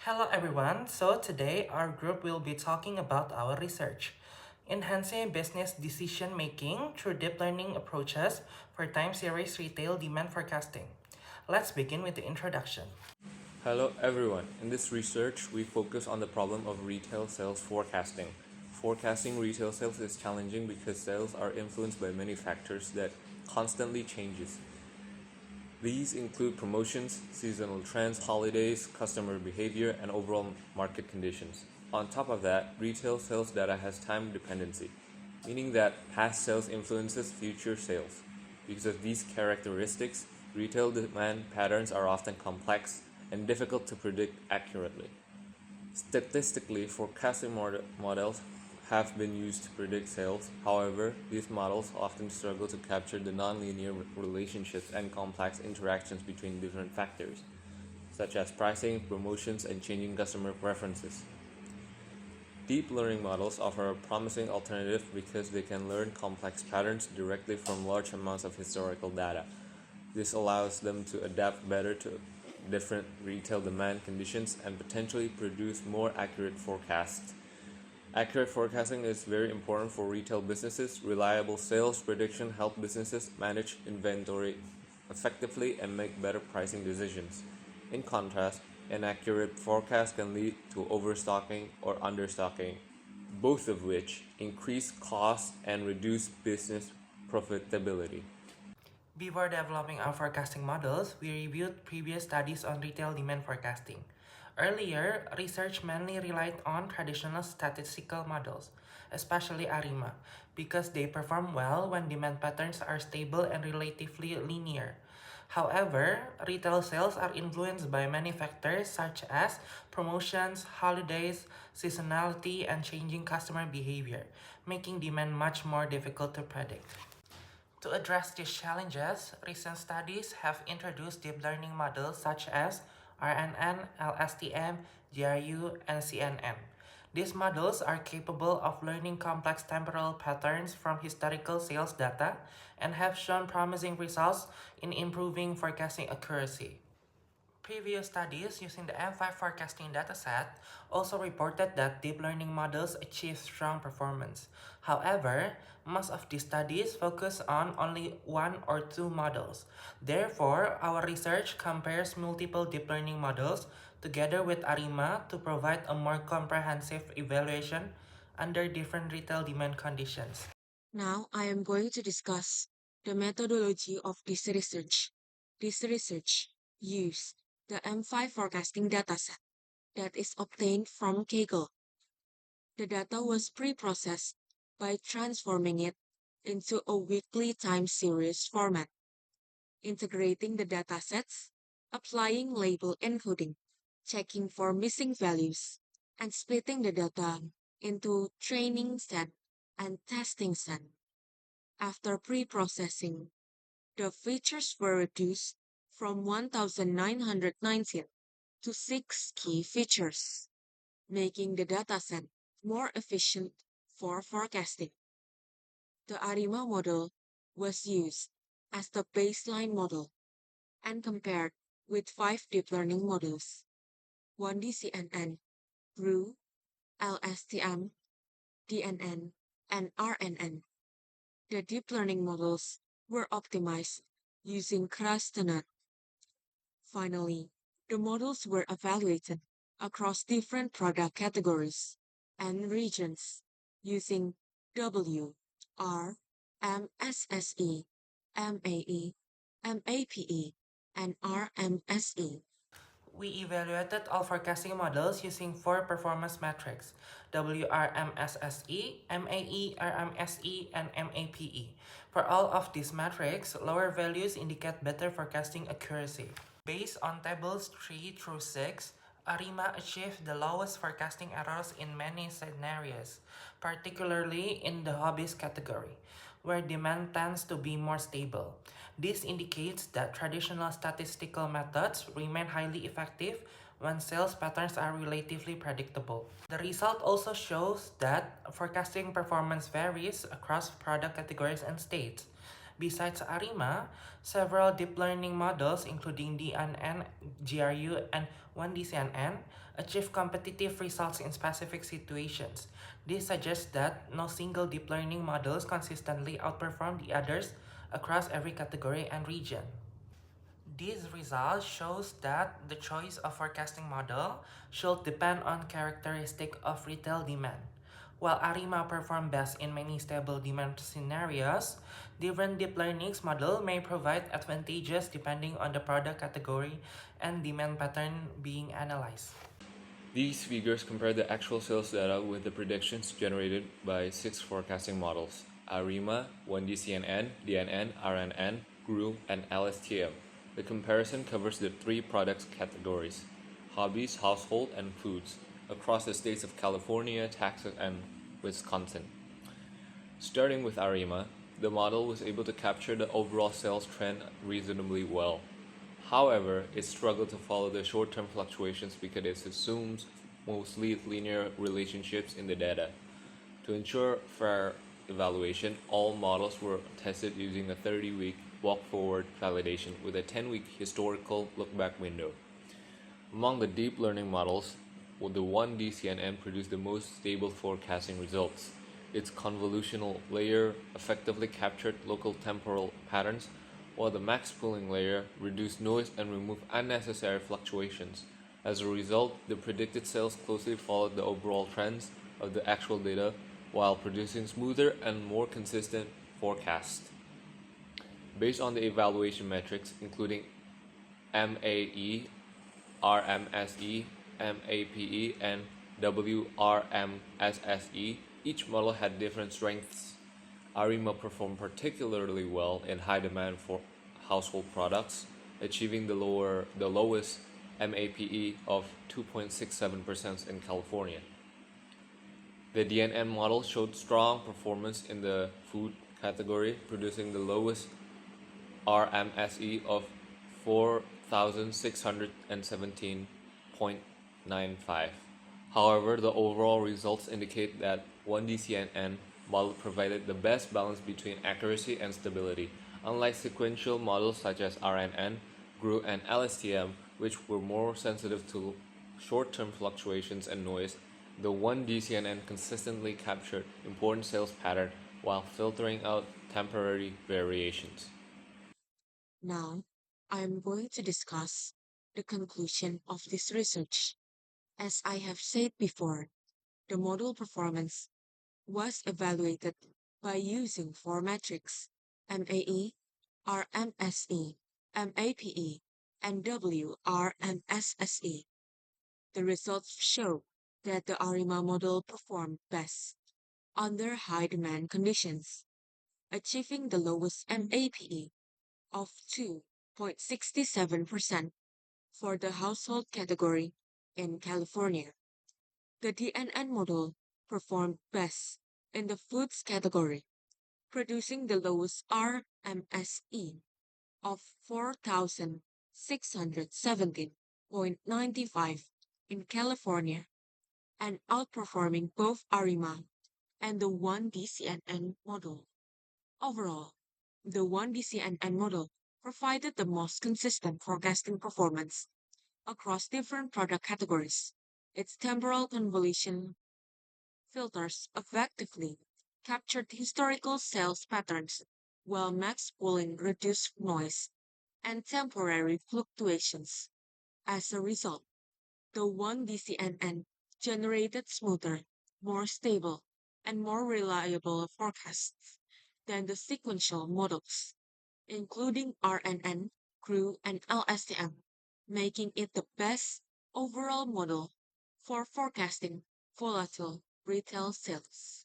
Hello everyone, so today our group will be talking about our research. Enhancing business decision making through deep learning approaches for time series retail demand forecasting. Let's begin with the introduction. Hello everyone. In this research, we focus on the problem of retail sales forecasting. Forecasting retail sales is challenging because sales are influenced by many factors that constantly changes. These include promotions, seasonal trends, holidays, customer behavior, and overall market conditions. On top of that, retail sales data has time dependency, meaning that past sales influences future sales. Because of these characteristics, retail demand patterns are often complex and difficult to predict accurately. Statistically, forecasting models have been used to predict sales. However, these models often struggle to capture the nonlinear relationships and complex interactions between different factors, such as pricing, promotions, and changing customer preferences. Deep learning models offer a promising alternative because they can learn complex patterns directly from large amounts of historical data. This allows them to adapt better to different retail demand conditions and potentially produce more accurate forecasts. Accurate forecasting is very important for retail businesses. Reliable sales prediction help businesses manage inventory effectively and make better pricing decisions. In contrast, inaccurate forecast can lead to overstocking or understocking, both of which increase costs and reduce business profitability. Before developing our forecasting models, we reviewed previous studies on retail demand forecasting. Earlier, research mainly relied on traditional statistical models, especially ARIMA, because they perform well when demand patterns are stable and relatively linear. However, retail sales are influenced by many factors such as promotions, holidays, seasonality, and changing customer behavior, making demand much more difficult to predict. To address these challenges, recent studies have introduced deep learning models such as RNN, LSTM, GRU, and CNN. These models are capable of learning complex temporal patterns from historical sales data and have shown promising results in improving forecasting accuracy. Previous studies using the M5 forecasting dataset also reported that deep learning models achieve strong performance. However, most of these studies focus on only one or two models. Therefore, our research compares multiple deep learning models together with ARIMA to provide a more comprehensive evaluation under different retail demand conditions. Now I am going to discuss the methodology of this research. This research used the M5 forecasting dataset that is obtained from Kaggle. The data was pre-processed by transforming it into a weekly time series format, integrating the datasets, applying label encoding, checking for missing values, and splitting the data into training set and testing set. After pre-processing, the features were reduced from 1,919 to 6 key features, making the dataset more efficient for forecasting. The ARIMA model was used as the baseline model and compared with 5 deep learning models: 1D-CNN, GRU, LSTM, DNN, and RNN. The deep learning models were optimized using Krusty. Finally, the models were evaluated across different product categories and regions using W, R, MSSE, MAE, MAPE, and RMSE. We evaluated all forecasting models using four performance metrics: WRMSSE, MAE, RMSE, and MAPE. For all of these metrics, lower values indicate better forecasting accuracy. Based on tables 3 through 6, ARIMA achieved the lowest forecasting errors in many scenarios, particularly in the hobbies category, where demand tends to be more stable. This indicates that traditional statistical methods remain highly effective when sales patterns are relatively predictable. The result also shows that forecasting performance varies across product categories and states. Besides ARIMA, several deep learning models, including DNN, GRU, and 1DCNN, achieve competitive results in specific situations. This suggests that no single deep learning models consistently outperform the others across every category and region. These results shows that the choice of forecasting model should depend on characteristic of retail demand. While ARIMA perform best in many stable demand scenarios, different deep learning model may provide advantages depending on the product category and demand pattern being analyzed. These figures compare the actual sales data with the predictions generated by 6 forecasting models: ARIMA, 1DCNN, DNN, RNN, GRU, and LSTM. The comparison covers the 3 product categories: hobbies, household, and foods, across the states of California, Texas, and Wisconsin. Starting with ARIMA, the model was able to capture the overall sales trend reasonably well. However, it struggled to follow the short-term fluctuations because it assumes mostly linear relationships in the data. To ensure fair evaluation, all models were tested using a 30-week walk-forward validation with a 10-week historical look-back window. Among the deep learning models, the 1DCNN produced the most stable forecasting results. Its convolutional layer effectively captured local temporal patterns, while the max pooling layer reduced noise and removed unnecessary fluctuations. As a result, the predicted sales closely followed the overall trends of the actual data while producing smoother and more consistent forecasts. Based on the evaluation metrics, including MAE, RMSE, MAPE, and WRMSSE, each model had different strengths. ARIMA performed particularly well in high demand for household products, achieving the lowest MAPE of 2.67% in California. The DNN model showed strong performance in the food category, producing the lowest RMSE of 4,617.95. However, the overall results indicate that 1DCNN model provided the best balance between accuracy and stability, unlike sequential models such as RNN, GRU, and LSTM, which were more sensitive to short-term fluctuations and noise. The 1DCNN consistently captured important sales pattern while filtering out temporary variations. Now, I am going to discuss the conclusion of this research. As I have said before, the model performance was evaluated by using 4 metrics: MAE, RMSE, MAPE, and WRMSSE. The results show that the ARIMA model performed best under high demand conditions, achieving the lowest MAPE of 2.67% for the household category in California. The DNN model performed best in the foods category, producing the lowest RMSE of 4,617.95 in California and outperforming both ARIMA and the 1DCNN model. Overall, the 1DCNN model provided the most consistent forecasting performance across different product categories. Its temporal convolution filters effectively captured historical sales patterns, while max pooling reduced noise and temporary fluctuations. As a result, the 1DCNN generated smoother, more stable, and more reliable forecasts than the sequential models, including RNN, GRU, and LSTM, making it the best overall model for forecasting volatile retail sales.